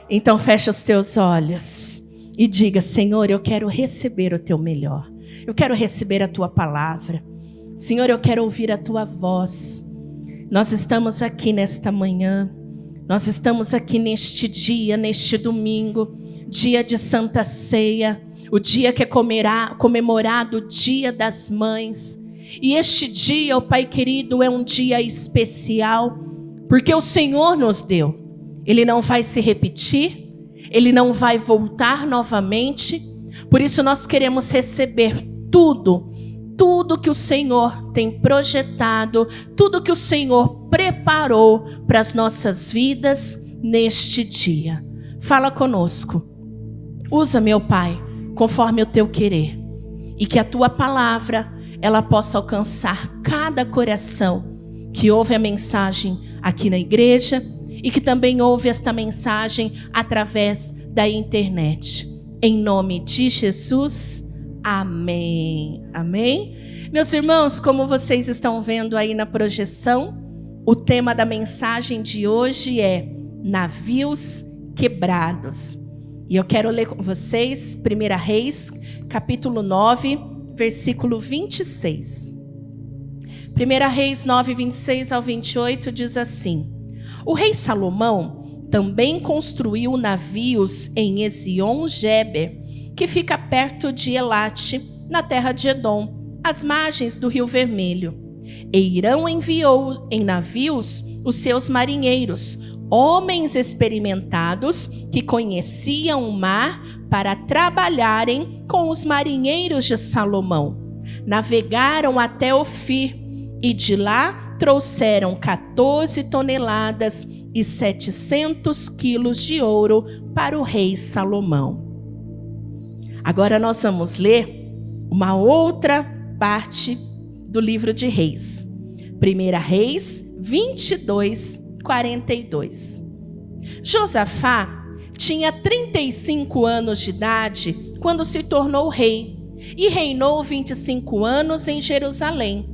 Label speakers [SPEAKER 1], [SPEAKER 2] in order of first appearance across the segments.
[SPEAKER 1] Então fecha os teus olhos e diga: Senhor, eu quero receber o teu melhor. Eu quero receber a tua palavra. Senhor, eu quero ouvir a tua voz. Nós estamos aqui nesta manhã. Nós estamos aqui neste dia, neste domingo, dia de Santa Ceia, o dia que é comemorado o Dia das Mães. E este dia, ó Pai querido, é um dia especial, porque o Senhor nos deu. Ele não vai se repetir, Ele não vai voltar novamente. Por isso nós queremos receber tudo que o Senhor tem projetado, tudo que o Senhor preparou para as nossas vidas neste dia. Fala conosco. Usa, meu Pai, conforme o teu querer. E que a tua palavra, ela possa alcançar cada coração que ouve a mensagem aqui na igreja e que também ouve esta mensagem através da internet. Em nome de Jesus, amém. Amém? Meus irmãos, como vocês estão vendo aí na projeção, o tema da mensagem de hoje é navios quebrados. E eu quero ler com vocês 1 Reis, capítulo 9, versículo 26. 1 Reis 9, 26 ao 28 diz assim: O rei Salomão também construiu navios em Ezion-Geber, que fica perto de Elate, na terra de Edom, às margens do Rio Vermelho. E Irão enviou em navios os seus marinheiros, homens experimentados que conheciam o mar, para trabalharem com os marinheiros de Salomão. Navegaram até Ofir e de lá trouxeram 14 toneladas e 700 quilos de ouro para o rei Salomão. Agora nós vamos ler uma outra parte do livro de Reis. 1 Reis 22, 42. Josafá tinha 35 anos de idade quando se tornou rei e reinou 25 anos em Jerusalém.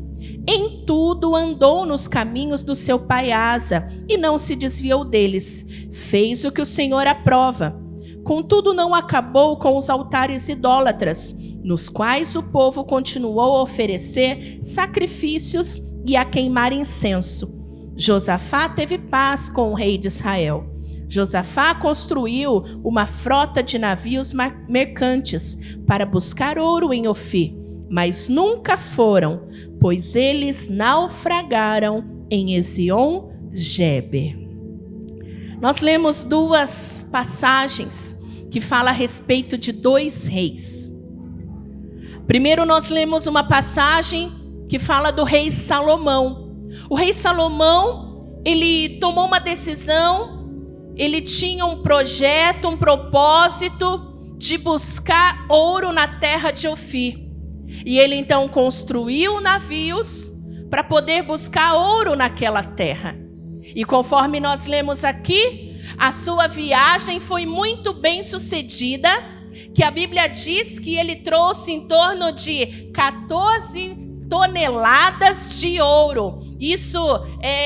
[SPEAKER 1] Em tudo andou nos caminhos do seu pai Asa e não se desviou deles. Fez o que o Senhor aprova. Contudo, não acabou com os altares idólatras, nos quais o povo continuou a oferecer sacrifícios e a queimar incenso. Josafá teve paz com o rei de Israel. Josafá construiu uma frota de navios mercantes para buscar ouro em Ofir, mas nunca foram, pois eles naufragaram em Ezion-Geber. Nós lemos duas passagens que falam a respeito de dois reis. Primeiro nós lemos uma passagem que fala do rei Salomão. O rei Salomão, ele tomou uma decisão, ele tinha um projeto, um propósito de buscar ouro na terra de Ofir. E ele então construiu navios para poder buscar ouro naquela terra. E conforme nós lemos aqui, a sua viagem foi muito bem sucedida, que a Bíblia diz que ele trouxe em torno de 14 toneladas de ouro. Isso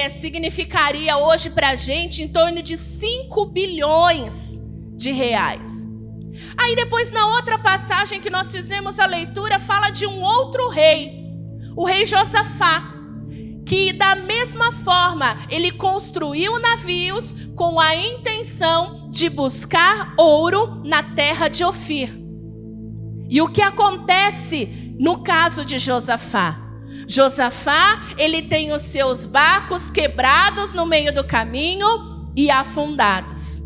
[SPEAKER 1] significaria hoje para a gente em torno de 5 bilhões de reais. Aí depois, na outra passagem que nós fizemos a leitura, fala de um outro rei, o rei Josafá, que da mesma forma ele construiu navios com a intenção de buscar ouro na terra de Ofir. E o que acontece no caso de Josafá? Josafá, ele tem os seus barcos quebrados no meio do caminho e afundados.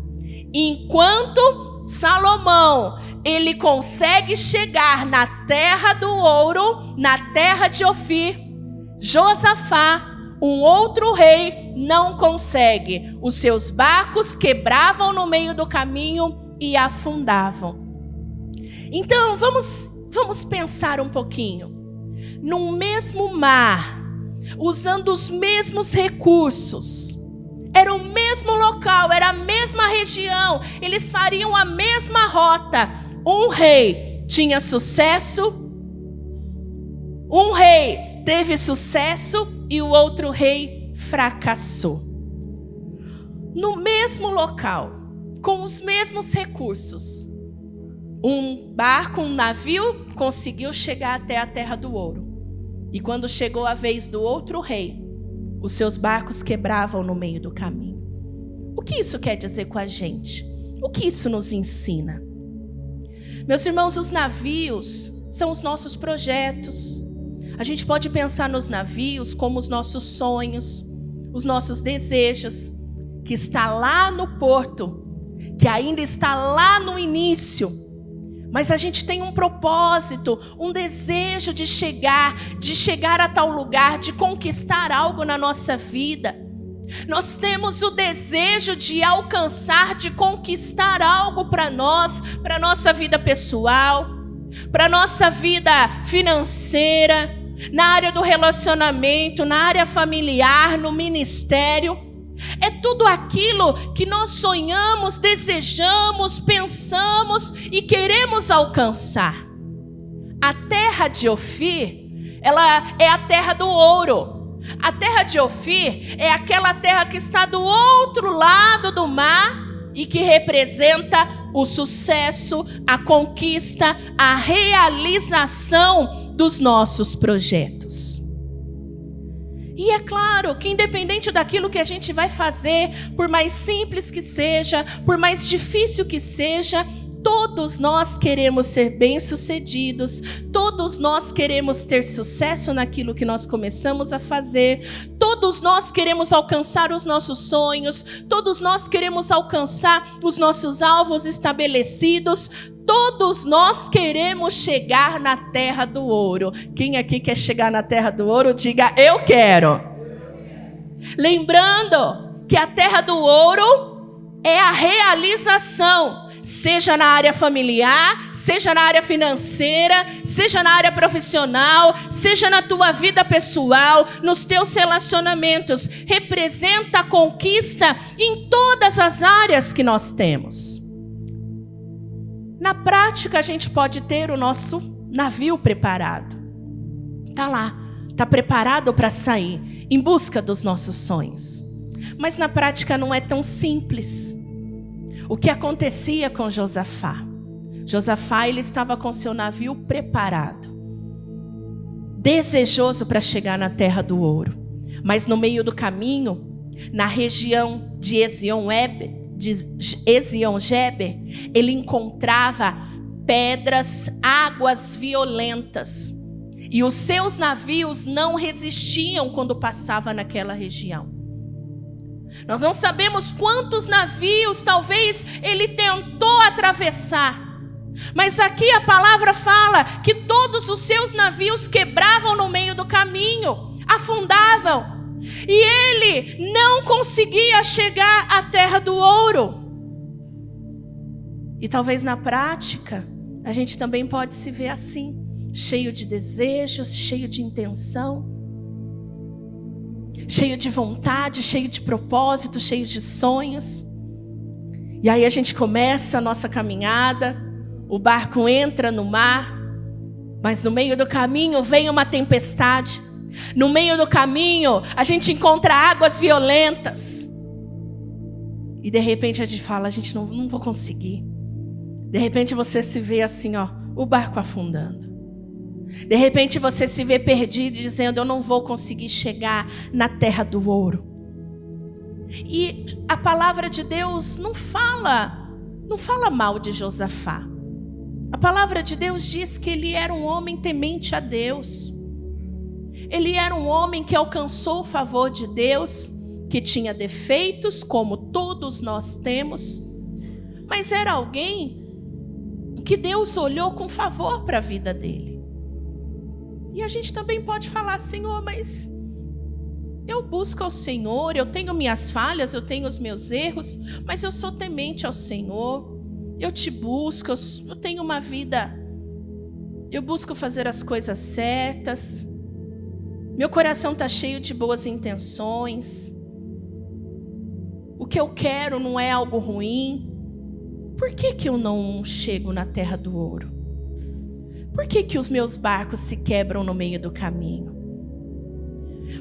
[SPEAKER 1] Enquanto Salomão, ele consegue chegar na terra do ouro, na terra de Ofir, Josafá, um outro rei, não consegue. Os seus barcos quebravam no meio do caminho e afundavam. Então, vamos pensar um pouquinho. No mesmo mar, usando os mesmos recursos, era o mesmo local, era a mesma região, eles fariam a mesma rota. Um rei tinha sucesso, um rei teve sucesso e o outro rei fracassou. No mesmo local, com os mesmos recursos. Um barco, um navio, conseguiu chegar até a Terra do Ouro. E quando chegou a vez do outro rei, os seus barcos quebravam no meio do caminho. O que isso quer dizer com a gente? O que isso nos ensina? Meus irmãos, os navios são os nossos projetos. A gente pode pensar nos navios como os nossos sonhos, os nossos desejos, que está lá no porto, que ainda está lá no início. Mas a gente tem um propósito, um desejo de chegar a tal lugar, de conquistar algo na nossa vida. Nós temos o desejo de alcançar, de conquistar algo para nós, para a nossa vida pessoal, para a nossa vida financeira, na área do relacionamento, na área familiar, no ministério. É tudo aquilo que nós sonhamos, desejamos, pensamos e queremos alcançar. A terra de Ofir, ela é a terra do ouro. A terra de Ofir é aquela terra que está do outro lado do mar e que representa o sucesso, a conquista, a realização dos nossos projetos. E é claro que independente daquilo que a gente vai fazer, por mais simples que seja, por mais difícil que seja, todos nós queremos ser bem-sucedidos, todos nós queremos ter sucesso naquilo que nós começamos a fazer, todos nós queremos alcançar os nossos sonhos, todos nós queremos alcançar os nossos alvos estabelecidos, todos nós queremos chegar na terra do ouro. Quem aqui quer chegar na terra do ouro, diga eu quero. Lembrando que a terra do ouro é a realização, seja na área familiar, seja na área financeira, seja na área profissional, seja na tua vida pessoal, nos teus relacionamentos. Representa a conquista em todas as áreas que nós temos. Na prática, a gente pode ter o nosso navio preparado. Está lá, está preparado para sair em busca dos nossos sonhos. Mas na prática não é tão simples. O que acontecia com Josafá? Josafá, ele estava com seu navio preparado, desejoso para chegar na terra do ouro. Mas no meio do caminho, na região de Ezion-Geber, ele encontrava pedras, águas violentas. E os seus navios não resistiam quando passava naquela região. Nós não sabemos quantos navios talvez ele tentou atravessar. Mas aqui a palavra fala que todos os seus navios quebravam no meio do caminho, afundavam. E ele não conseguia chegar à terra do ouro. E talvez na prática, a gente também pode se ver assim, cheio de desejos, cheio de intenção, cheio de vontade, cheio de propósito, cheio de sonhos. E aí a gente começa a nossa caminhada, o barco entra no mar, mas no meio do caminho vem uma tempestade. No meio do caminho a gente encontra águas violentas. E de repente a gente fala, a gente não vou conseguir. De repente você se vê assim, ó, o barco afundando. De repente você se vê perdido, dizendo, eu não vou conseguir chegar na terra do ouro. E a palavra de Deus não fala mal de Josafá. A palavra de Deus diz que ele era um homem temente a Deus. Ele era um homem que alcançou o favor de Deus, que tinha defeitos, como todos nós temos, mas era alguém que Deus olhou com favor para a vida dele. E a gente também pode falar, Senhor, mas eu busco ao Senhor, eu tenho minhas falhas, eu tenho os meus erros, mas eu sou temente ao Senhor, eu te busco, eu tenho uma vida, eu busco fazer as coisas certas, meu coração está cheio de boas intenções, o que eu quero não é algo ruim. Por que eu não chego na terra do ouro? Por que os meus barcos se quebram no meio do caminho?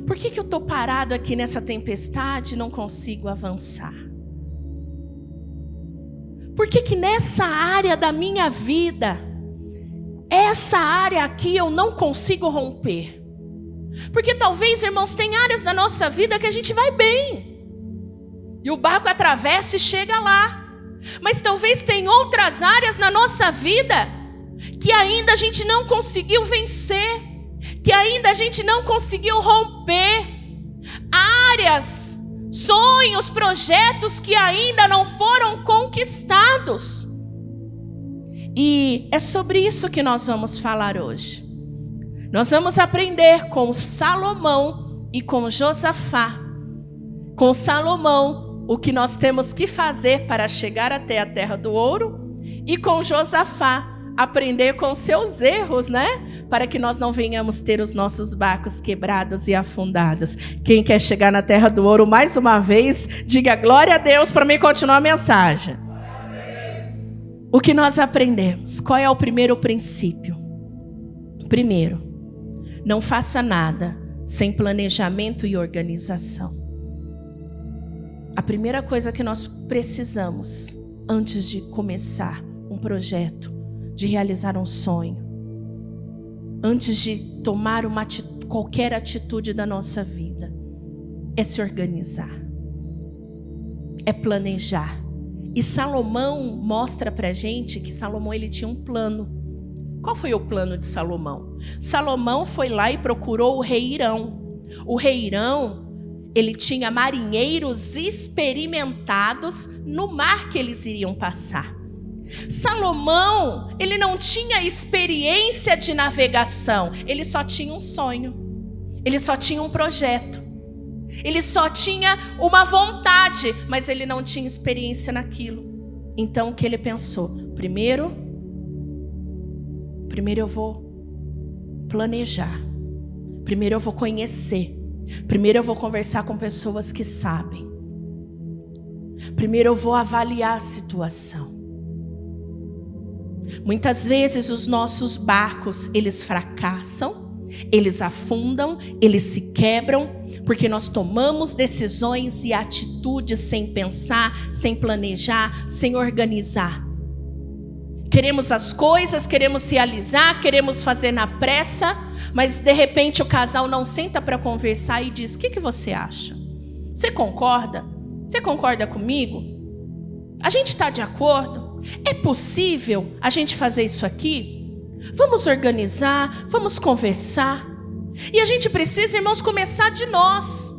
[SPEAKER 1] Por que eu estou parado aqui nessa tempestade e não consigo avançar? Por que que nessa área da minha vida, essa área aqui eu não consigo romper? Porque talvez, irmãos, tem áreas da nossa vida que a gente vai bem. E o barco atravessa e chega lá. Mas talvez tem outras áreas na nossa vida que ainda a gente não conseguiu vencer, que ainda a gente não conseguiu romper. Áreas, sonhos, projetos que ainda não foram conquistados. E é sobre isso que nós vamos falar hoje. Nós vamos aprender com Salomão e com Josafá. Com Salomão, o que nós temos que fazer para chegar até a terra do ouro. E com Josafá, aprender com seus erros, né? Para que nós não venhamos ter os nossos barcos quebrados e afundados. Quem quer chegar na terra do ouro mais uma vez, diga glória a Deus para mim continuar a mensagem. O que nós aprendemos? Qual é o primeiro princípio? Primeiro, não faça nada sem planejamento e organização. A primeira coisa que nós precisamos antes de começar um projeto, de realizar um sonho, antes de tomar qualquer atitude da nossa vida, é se organizar, é planejar. E Salomão mostra pra gente que Salomão ele tinha um plano. Qual foi o plano de Salomão? Salomão foi lá e procurou o rei Hirão. O rei Hirão, ele tinha marinheiros experimentados no mar que eles iriam passar. Salomão, ele não tinha experiência de navegação, ele só tinha um sonho, ele só tinha um projeto, ele só tinha uma vontade, mas ele não tinha experiência naquilo. Então o que ele pensou? Primeiro eu vou planejar, primeiro eu vou conhecer, primeiro eu vou conversar com pessoas que sabem, primeiro eu vou avaliar a situação. Muitas vezes os nossos barcos, eles fracassam, eles afundam, eles se quebram, porque nós tomamos decisões e atitudes sem pensar, sem planejar, sem organizar. Queremos as coisas, queremos realizar, queremos fazer na pressa, mas de repente o casal não senta para conversar e diz: o que você acha? Você concorda? Você concorda comigo? A gente está de acordo? É possível a gente fazer isso aqui? Vamos organizar, vamos conversar. E a gente precisa, irmãos, começar de nós.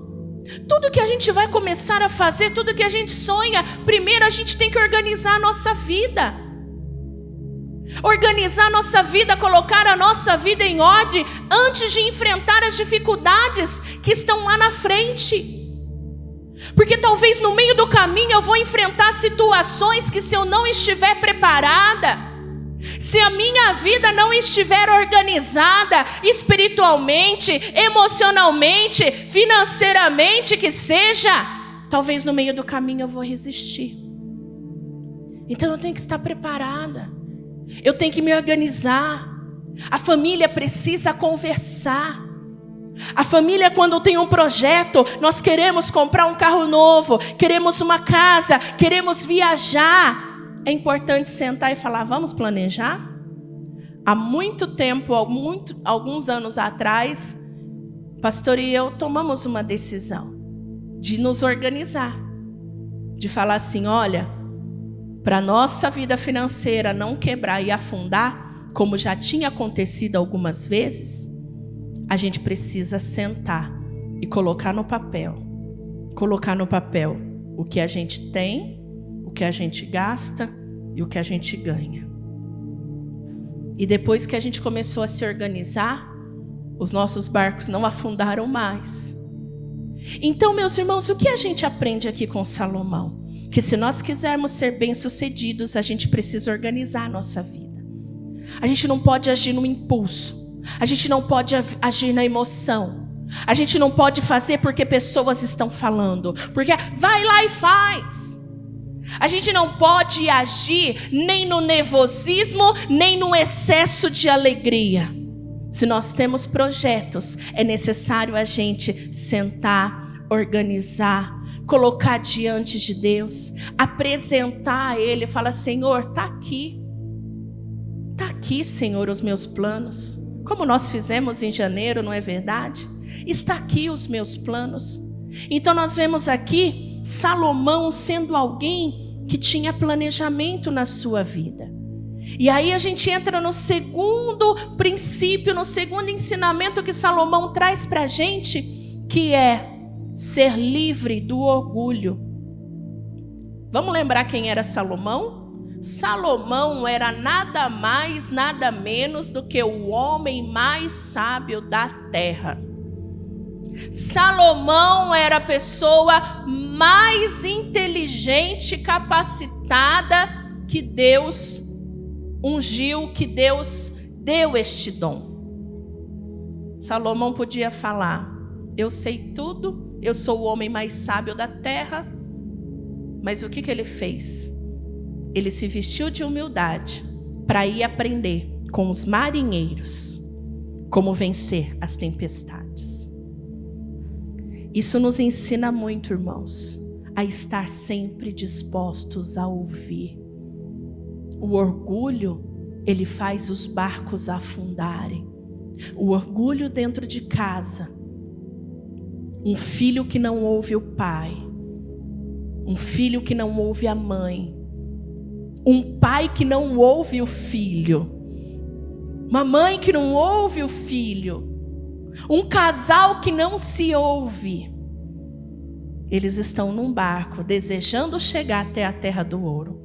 [SPEAKER 1] Tudo que a gente vai começar a fazer, tudo que a gente sonha, primeiro a gente tem que organizar a nossa vida. Organizar a nossa vida, colocar a nossa vida em ordem antes de enfrentar as dificuldades que estão lá na frente. Porque talvez no meio do caminho eu vou enfrentar situações que, se eu não estiver preparada, se a minha vida não estiver organizada espiritualmente, emocionalmente, financeiramente, que seja, talvez no meio do caminho eu vou resistir. Então eu tenho que estar preparada, eu tenho que me organizar. A família precisa conversar. A família, quando tem um projeto, nós queremos comprar um carro novo, queremos uma casa, queremos viajar. É importante sentar e falar: vamos planejar? Há muito tempo, alguns anos atrás, pastor e eu tomamos uma decisão de nos organizar, de falar assim: olha, para a nossa vida financeira não quebrar e afundar, como já tinha acontecido algumas vezes, a gente precisa sentar e colocar no papel o que a gente tem, o que a gente gasta e o que a gente ganha. E depois que a gente começou a se organizar, os nossos barcos não afundaram mais. Então, meus irmãos, o que a gente aprende aqui com Salomão? Que se nós quisermos ser bem-sucedidos, a gente precisa organizar a nossa vida. A gente não pode agir no impulso. A gente não pode agir na emoção. A gente não pode fazer porque pessoas estão falando, porque vai lá e faz. A gente não pode agir nem no nervosismo, nem no excesso de alegria. Se nós temos projetos, é necessário a gente sentar, organizar, colocar diante de Deus, apresentar a Ele, falar: Senhor, está aqui, Senhor, os meus planos, como nós fizemos em janeiro, não é verdade? Está aqui os meus planos. Então nós vemos aqui Salomão sendo alguém que tinha planejamento na sua vida. E aí a gente entra no segundo princípio, no segundo ensinamento que Salomão traz para a gente, que é ser livre do orgulho. Vamos lembrar quem era Salomão? Salomão era nada mais, nada menos do que o homem mais sábio da terra. Salomão era a pessoa mais inteligente, capacitada que Deus ungiu, que Deus deu este dom. Salomão podia falar: eu sei tudo, eu sou o homem mais sábio da terra. Mas o que ele fez? Ele se vestiu de humildade para ir aprender com os marinheiros como vencer as tempestades. Isso nos ensina muito, irmãos, a estar sempre dispostos a ouvir. O orgulho, ele faz os barcos afundarem. O orgulho dentro de casa. Um filho que não ouve o pai. Um filho que não ouve a mãe. Um pai que não ouve o filho. Uma mãe que não ouve o filho. Um casal que não se ouve. Eles estão num barco desejando chegar até a terra do ouro,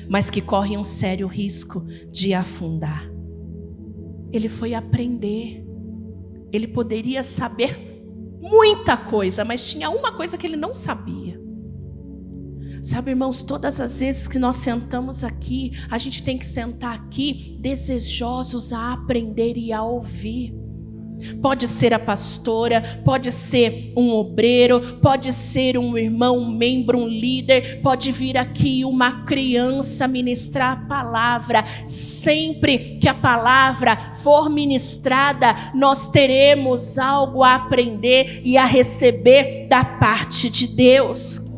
[SPEAKER 1] mas que correm um sério risco de afundar. Ele foi aprender. Ele poderia saber muita coisa, mas tinha uma coisa que ele não sabia. Sabe, irmãos, todas as vezes que nós sentamos aqui, a gente tem que sentar aqui desejosos a aprender e a ouvir. Pode ser a pastora, pode ser um obreiro, pode ser um irmão, um membro, um líder, pode vir aqui uma criança ministrar a palavra. Sempre que a palavra for ministrada, nós teremos algo a aprender e a receber da parte de Deus.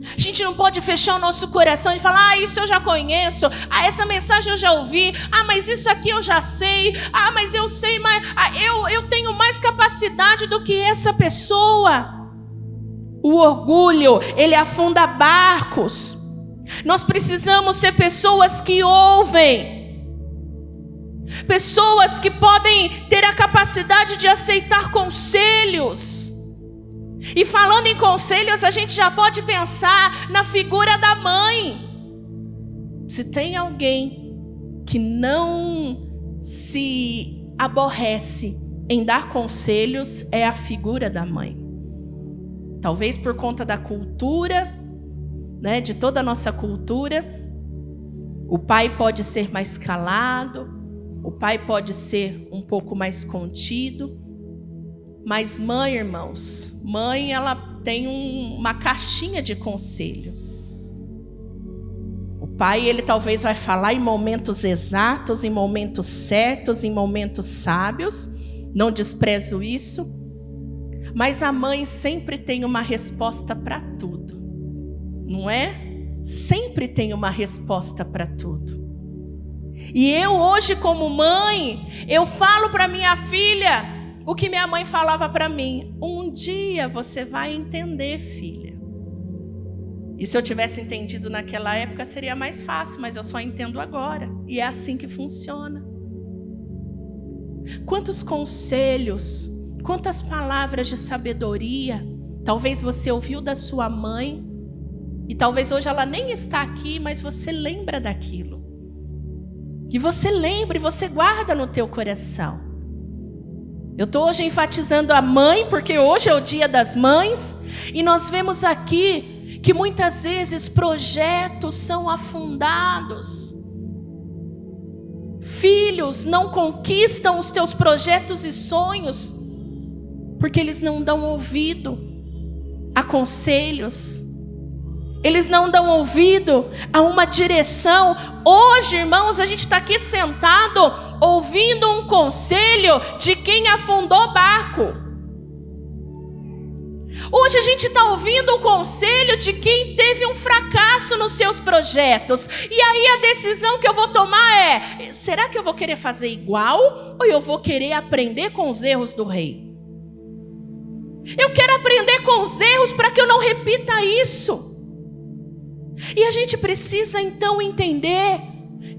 [SPEAKER 1] A gente não pode fechar o nosso coração e falar: isso eu já conheço, essa mensagem eu já ouvi, mas isso aqui eu já sei, mas eu sei, mas eu tenho mais capacidade do que essa pessoa. O orgulho, ele afunda barcos. Nós precisamos ser pessoas que ouvem, pessoas que podem ter a capacidade de aceitar conselhos. E falando em conselhos, a gente já pode pensar na figura da mãe. Se tem alguém que não se aborrece em dar conselhos, é a figura da mãe. Talvez por conta da cultura, né, de toda a nossa cultura. O pai pode ser mais calado, o pai pode ser um pouco mais contido. Mas mãe, irmãos, mãe, ela tem uma caixinha de conselho. O pai, ele talvez vai falar em momentos exatos, em momentos certos, em momentos sábios. Não desprezo isso. Mas a mãe sempre tem uma resposta para tudo. Não é? Sempre tem uma resposta para tudo. E eu hoje, como mãe, eu falo para minha filha o que minha mãe falava para mim: um dia você vai entender, filha. E se eu tivesse entendido naquela época seria mais fácil, mas eu só entendo agora. E é assim que funciona. Quantos conselhos, quantas palavras de sabedoria talvez você ouviu da sua mãe, e talvez hoje ela nem está aqui, mas você lembra daquilo. E você lembra e você guarda no teu coração. Eu estou hoje enfatizando a mãe, porque hoje é o dia das mães, e nós vemos aqui que muitas vezes projetos são afundados. Filhos não conquistam os teus projetos e sonhos, porque eles não dão ouvido a conselhos. Eles não dão ouvido a uma direção. Hoje, irmãos, a gente está aqui sentado ouvindo um conselho de quem afundou o barco. Hoje a gente está ouvindo o conselho de quem teve um fracasso nos seus projetos. E aí a decisão que eu vou tomar é: será que eu vou querer fazer igual? Ou eu vou querer aprender com os erros do rei? Eu quero aprender com os erros para que eu não repita isso. E a gente precisa então entender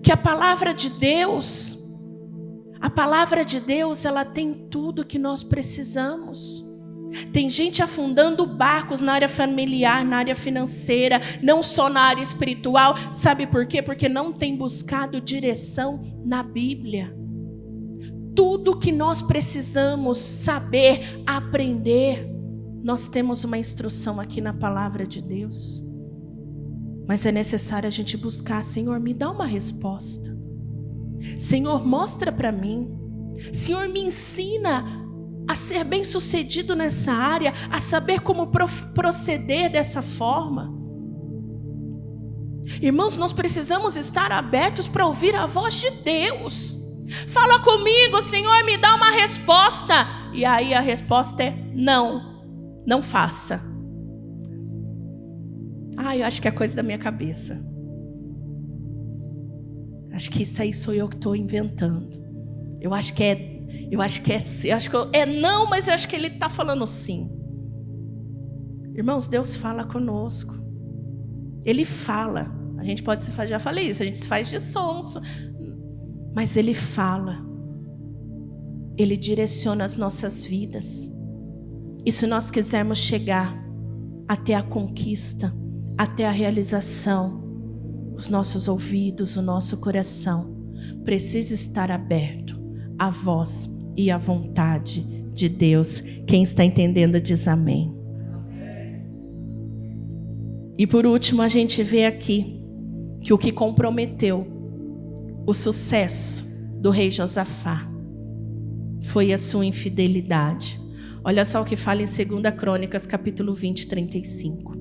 [SPEAKER 1] que a palavra de Deus, ela tem tudo que nós precisamos. Tem gente afundando barcos na área familiar, na área financeira, não só na área espiritual. Sabe por quê? Porque não tem buscado direção na Bíblia. Tudo que nós precisamos saber, aprender, nós temos uma instrução aqui na palavra de Deus. Mas é necessário a gente buscar: Senhor, me dá uma resposta. Senhor, mostra para mim. Senhor, me ensina a ser bem-sucedido nessa área, a saber como proceder dessa forma. Irmãos, nós precisamos estar abertos para ouvir a voz de Deus. Fala comigo, Senhor, me dá uma resposta. E aí a resposta é: não faça. Eu acho que é coisa da minha cabeça. Acho que isso aí sou eu que estou inventando. Eu acho que não, mas eu acho que ele está falando sim. Irmãos, Deus fala conosco. Ele fala. A gente pode se fazer, já falei isso, a gente se faz de sonso. Mas Ele fala. Ele direciona as nossas vidas. E se nós quisermos chegar até a conquista, até a realização, os nossos ouvidos, o nosso coração precisa estar aberto à voz e à vontade de Deus. Quem está entendendo diz amém. E por último a gente vê aqui que o que comprometeu o sucesso do rei Josafá foi a sua infidelidade. Olha só o que fala em 2 Crônicas, capítulo 20, 35.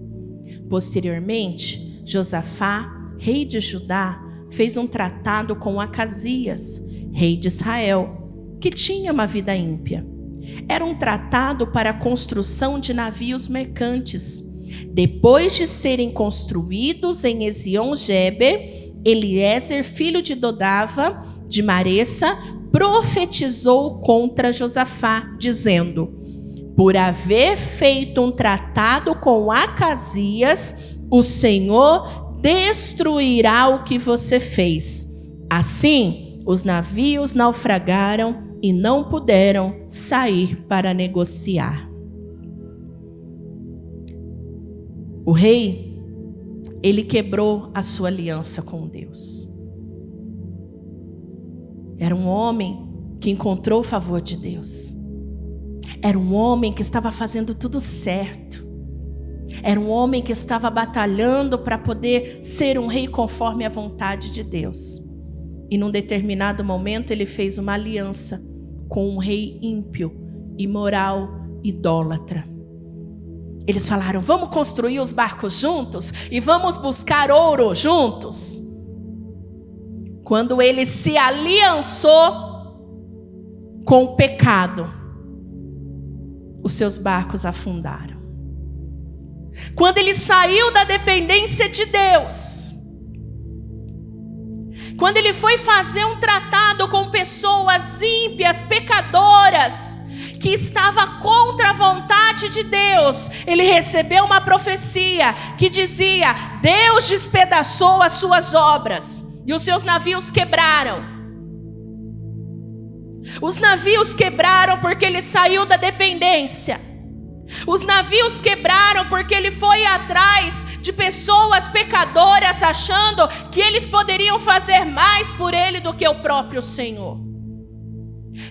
[SPEAKER 1] Posteriormente, Josafá, rei de Judá, fez um tratado com Acasias, rei de Israel, que tinha uma vida ímpia. Era um tratado para a construção de navios mercantes. Depois de serem construídos em Ezion-Geber, Eliezer, filho de Dodava, de Maressa, profetizou contra Josafá, dizendo: por haver feito um tratado com Acasias, o Senhor destruirá o que você fez. Assim, os navios naufragaram e não puderam sair para negociar. O rei, ele quebrou a sua aliança com Deus. Era um homem que encontrou o favor de Deus. Era um homem que estava fazendo tudo certo. Era um homem que estava batalhando para poder ser um rei conforme a vontade de Deus. E num determinado momento ele fez uma aliança com um rei ímpio, imoral, idólatra. Eles falaram: vamos construir os barcos juntos e vamos buscar ouro juntos. Quando ele se aliançou com o pecado, os seus barcos afundaram. Quando ele saiu da dependência de Deus, quando ele foi fazer um tratado com pessoas ímpias, pecadoras, que estava contra a vontade de Deus, ele recebeu uma profecia que dizia: Deus despedaçou as suas obras e os seus navios quebraram. Os navios quebraram porque ele saiu da dependência. Os navios quebraram porque ele foi atrás de pessoas pecadoras, achando que eles poderiam fazer mais por ele do que o próprio Senhor.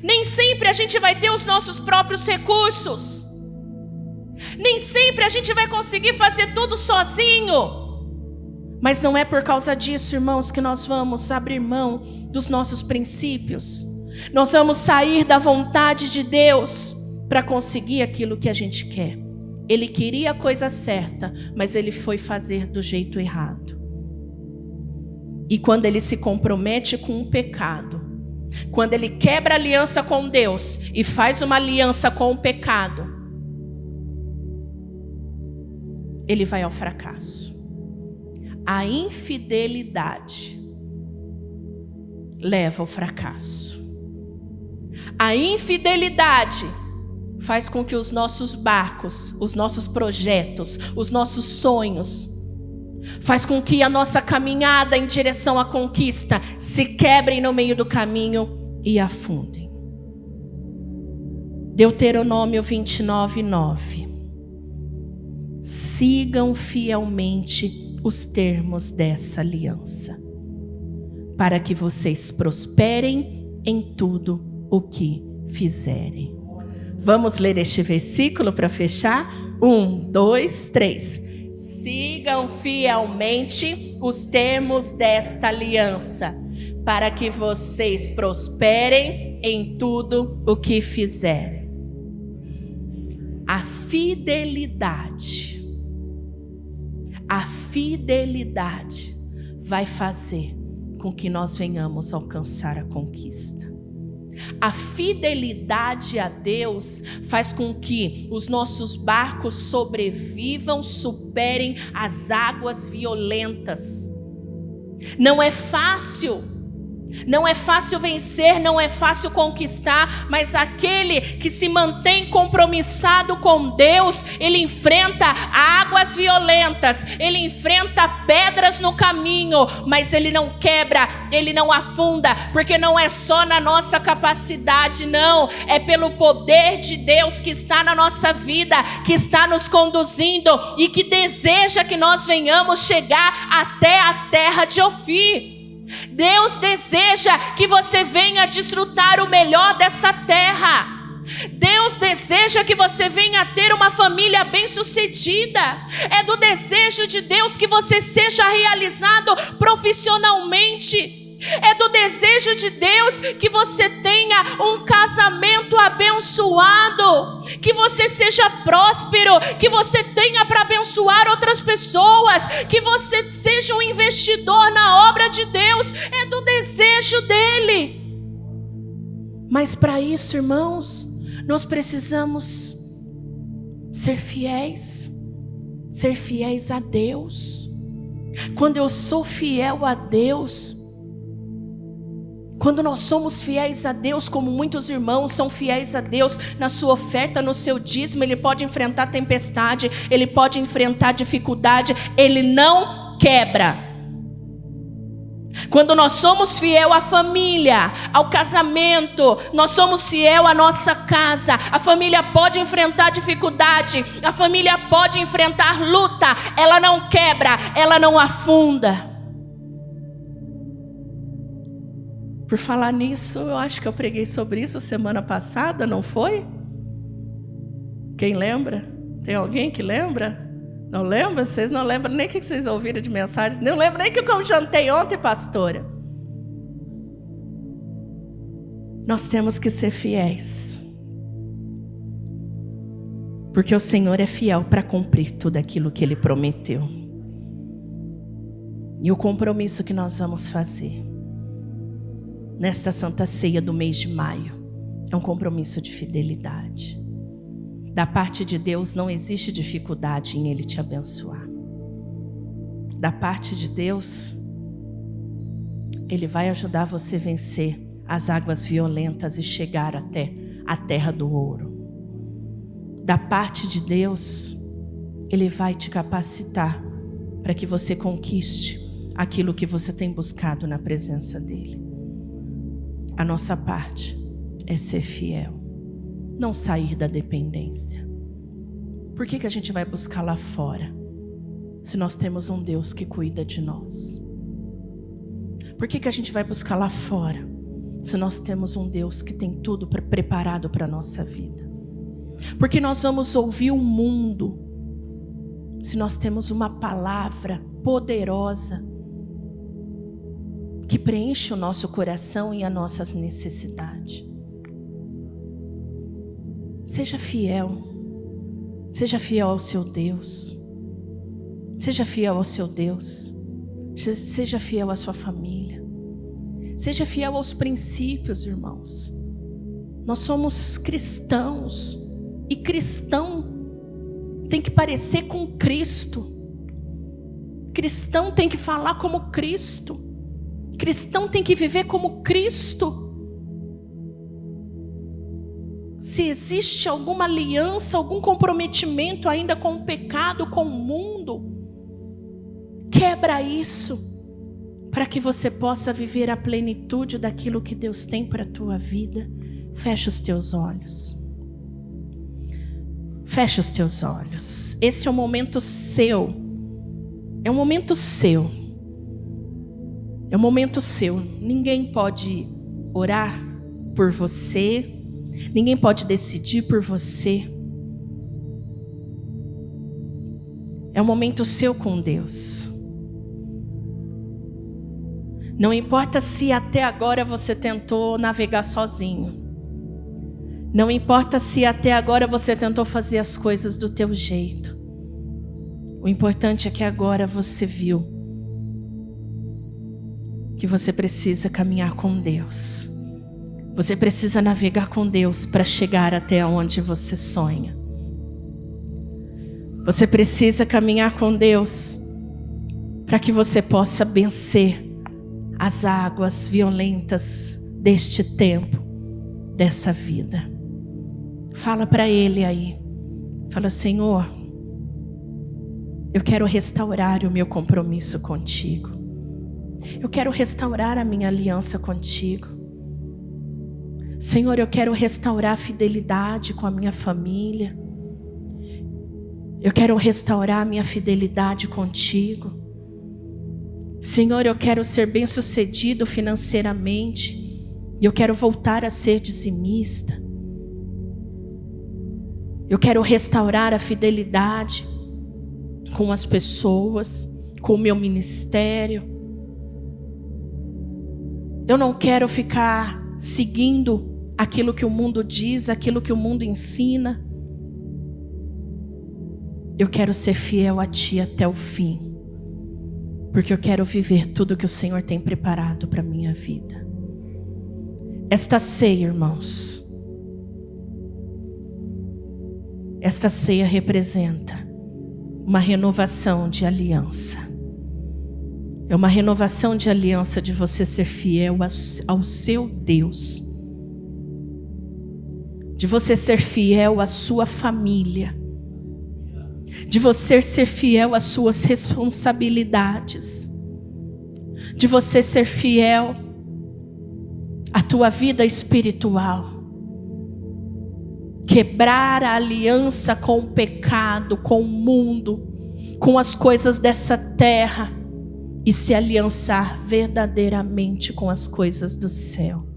[SPEAKER 1] Nem sempre a gente vai ter os nossos próprios recursos. Nem sempre a gente vai conseguir fazer tudo sozinho. Mas não é por causa disso, irmãos, que nós vamos abrir mão dos nossos princípios. Nós vamos sair da vontade de Deus para conseguir aquilo que a gente quer. Ele queria a coisa certa, mas ele foi fazer do jeito errado. E quando ele se compromete com o pecado, quando ele quebra a aliança com Deus e faz uma aliança com o pecado, ele vai ao fracasso. A infidelidade leva ao fracasso. A infidelidade faz com que os nossos barcos, os nossos projetos, os nossos sonhos, faz com que a nossa caminhada em direção à conquista se quebrem no meio do caminho e afundem. Deuteronômio 29:9. Sigam fielmente os termos dessa aliança, para que vocês prosperem em tudo o que fizerem. Vamos ler este versículo para fechar? 1, 2, 3. Sigam fielmente os termos desta aliança, para que vocês prosperem em tudo o que fizerem. A fidelidade vai fazer com que nós venhamos alcançar a conquista. A fidelidade a Deus faz com que os nossos barcos sobrevivam, superem as águas violentas. Não é fácil. Não é fácil vencer, não é fácil conquistar, mas aquele que se mantém compromissado com Deus, ele enfrenta águas violentas, ele enfrenta pedras no caminho, mas ele não quebra, ele não afunda, porque não é só na nossa capacidade, não, é pelo poder de Deus que está na nossa vida, que está nos conduzindo e que deseja que nós venhamos chegar até a terra de Ofir. Deus deseja que você venha desfrutar o melhor dessa terra. Deus deseja que você venha ter uma família bem-sucedida. É do desejo de Deus que você seja realizado profissionalmente. É do desejo de Deus que você tenha um casamento abençoado, que você seja próspero, que você tenha para abençoar outras pessoas, que você seja um investidor na obra de Deus. É do desejo dele. Mas para isso, irmãos, nós precisamos ser fiéis a Deus. Quando eu sou fiel a Deus, quando nós somos fiéis a Deus, como muitos irmãos são fiéis a Deus na sua oferta, no seu dízimo, ele pode enfrentar tempestade, ele pode enfrentar dificuldade, ele não quebra. Quando nós somos fiel à família, ao casamento, nós somos fiel à nossa casa, a família pode enfrentar dificuldade, a família pode enfrentar luta, ela não quebra, ela não afunda. Por falar nisso, eu acho que eu preguei sobre isso semana passada, não foi? Quem lembra? Tem alguém que lembra? Não lembra? Vocês não lembram nem o que vocês ouviram de mensagem. Não lembram nem o que eu jantei ontem, pastora. Nós temos que ser fiéis. Porque o Senhor é fiel para cumprir tudo aquilo que Ele prometeu. E o compromisso que nós vamos fazer nesta Santa Ceia do mês de maio é um compromisso de fidelidade. Da parte de Deus não existe dificuldade em Ele te abençoar. Da parte de Deus, Ele vai ajudar você a vencer as águas violentas e chegar até a terra do ouro. Da parte de Deus, Ele vai te capacitar para que você conquiste aquilo que você tem buscado na presença dEle. A nossa parte é ser fiel, não sair da dependência. Por que a gente vai buscar lá fora, se nós temos um Deus que cuida de nós? Por que a gente vai buscar lá fora, se nós temos um Deus que tem tudo preparado para a nossa vida? Por que nós vamos ouvir o mundo, se nós temos uma palavra poderosa, que preenche o nosso coração e as nossas necessidades? Seja fiel ao seu Deus, seja fiel ao seu Deus, seja fiel à sua família, seja fiel aos princípios, irmãos. Nós somos cristãos, e cristão tem que parecer com Cristo. Cristão tem que falar como Cristo. Cristão tem que viver como Cristo. Se existe alguma aliança, algum comprometimento ainda com o pecado, com o mundo, quebra isso, para que você possa viver a plenitude daquilo que Deus tem para a tua vida. Fecha os teus olhos. Fecha os teus olhos. Esse é um momento seu. É um momento seu. É um momento seu. Ninguém pode orar por você. Ninguém pode decidir por você. É um momento seu com Deus. Não importa se até agora você tentou navegar sozinho. Não importa se até agora você tentou fazer as coisas do teu jeito. O importante é que agora você viu que você precisa caminhar com Deus. Você precisa navegar com Deus para chegar até onde você sonha. Você precisa caminhar com Deus para que você possa vencer as águas violentas deste tempo, dessa vida. Fala para Ele aí. Fala: Senhor, eu quero restaurar o meu compromisso contigo. Eu quero restaurar a minha aliança contigo. Senhor, eu quero restaurar a fidelidade com a minha família. Eu quero restaurar a minha fidelidade contigo. Senhor, eu quero ser bem-sucedido financeiramente. E eu quero voltar a ser dizimista. Eu quero restaurar a fidelidade com as pessoas, com o meu ministério. Eu não quero ficar seguindo aquilo que o mundo diz, aquilo que o mundo ensina. Eu quero ser fiel a Ti até o fim. Porque eu quero viver tudo que o Senhor tem preparado para a minha vida. Esta ceia, irmãos, esta ceia representa uma renovação de aliança. É uma renovação de aliança de você ser fiel ao seu Deus. De você ser fiel à sua família. De você ser fiel às suas responsabilidades. De você ser fiel à tua vida espiritual. Quebrar a aliança com o pecado, com o mundo, com as coisas dessa terra. E se aliançar verdadeiramente com as coisas do céu.